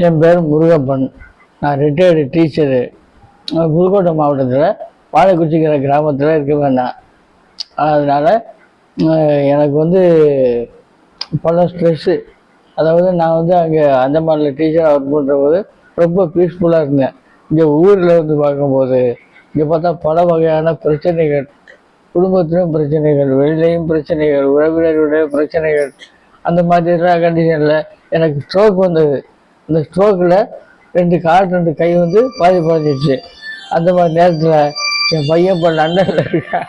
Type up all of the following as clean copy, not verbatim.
என் பேர் முருகப்பன். நான் retired teacher. Pudukkottai மாவட்டத்தில் வாழைக்குச்சிக்கிற கிராமத்தில் இருக்க வேண்டாம். அதனால் எனக்கு பல ஸ்ட்ரெஸ்ஸு. அதாவது நான் அங்கே அந்தமானில் டீச்சராக ஒர்க் பண்ணுறபோது ரொம்ப பீஸ்ஃபுல்லாக இருந்தேன். இங்கே ஊரில் பார்க்கும்போது இங்கே பார்த்தா பல வகையான பிரச்சனைகள், குடும்பத்திலும் பிரச்சனைகள், வெளியிலையும் பிரச்சனைகள், உறவினர்களுடைய பிரச்சனைகள். அந்த மாதிரிலாம் கண்டிஷனில் எனக்கு ஸ்ட்ரோக் வந்தது. அந்த ஸ்ட்ரோக்கில் 2 கால் 2 கை பாதிச்சிருச்சு. அந்த மாதிரி நேரத்தில் என் பையன் இப்போ லண்டனில் இருக்கான்.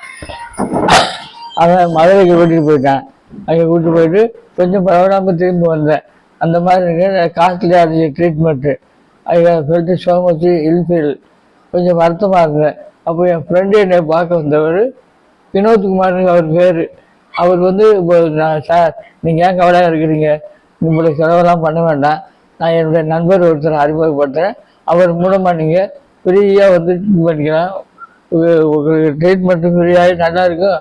அவன் மதுரைக்கு கூட்டிகிட்டு போயிட்டான். அங்கே கூட்டிகிட்டு போயிட்டு கொஞ்சம் பரவாயில்லாமல் திரும்பி வந்தேன். அந்த மாதிரி காஸ்ட்லி ஆச்சு ட்ரீட்மெண்ட்டு. அதை சொல்லிட்டு சோமச்சு இல்ஃபீல் கொஞ்சம் வருத்தமாக இருந்தேன். அப்போ என் ஃப்ரெண்டு என்னை பார்க்க வந்தவர் வினோத்குமார், அவர் பேர். அவர் இப்போ நான் சார் நீங்கள் ஏன் கவலையாக இருக்கிறீங்க, உங்களுக்கு செலவெல்லாம் பண்ண வேண்டாம், நான் என்னுடைய நண்பர் ஒருத்தர் அறிமுகப்படுத்துகிறேன், அவர் மூலமாக நீங்கள் ஃப்ரீயாக இது பண்ணிக்கலாம், உங்களுக்கு ட்ரீட்மெண்ட்டு ஃப்ரீயாகி நல்லா இருக்கும்,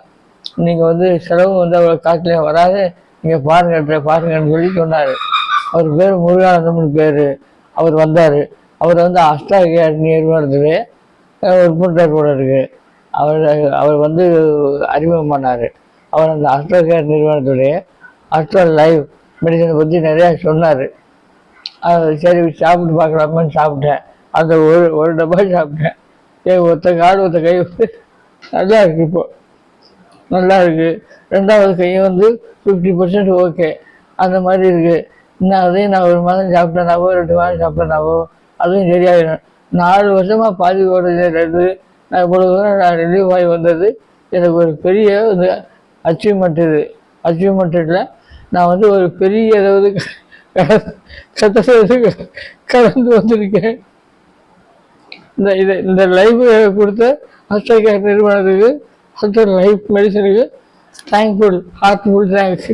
நீங்கள் செலவு அவ்வளோ காஸ்ட்லியாக வராது, நீங்கள் பாருங்கன்னு சொல்லி சொன்னார். அவர் பேர் முருகானந்தம்னு பேர். அவர் வந்தார். அவர் அஷ்டா கேர் நிறுவனத்திலே ஒர்க் பண்ணுறார் போல இருக்குது. அவர் அறிமுகம் பண்ணார். அவர் அந்த அஷ்டா கேர் நிறுவனத்துடைய அஷ்டா லைவ் மெடிசனை பற்றி நிறையா சொன்னார். சரி சாப்பிட்டு பார்க்கலாமான்னு சாப்பிட்டேன். அந்த ஒரு டப்பா சாப்பிட்டேன். ஒருத்த கால் ஒருத்த கை நல்லா இருக்குது. இப்போ நல்லா இருக்குது. 2வது கையும் 50% ஓகே. அந்த மாதிரி இருக்குது. இன்னும் அதையும் நான் 1 மாதம் சாப்பிட்டேனாவோ 2 மாதம் சாப்பிட்டேனாவோ அதுவும் சரியாயிடும். 4 வருஷமாக பாதி ஓடுறது நான் இவ்வளோ தூரம் நான் ரிலீவ் ஆகி வந்தது எனக்கு ஒரு பெரிய அச்சீவ்மெண்ட். அச்சீவ்மெண்ட்டில் நான் ஒரு பெரிய ஏதாவது கடந்து வந்திருக்கேன். இந்த லைஃப் கொடுத்த அஷ்டா கேர் நிறுவனத்துக்கு, அஷ்டா லைஃப் மெடிசனுக்கு தேங்க்ஃபுல், ஹார்ட்ஃபுல் தேங்க்ஸ்.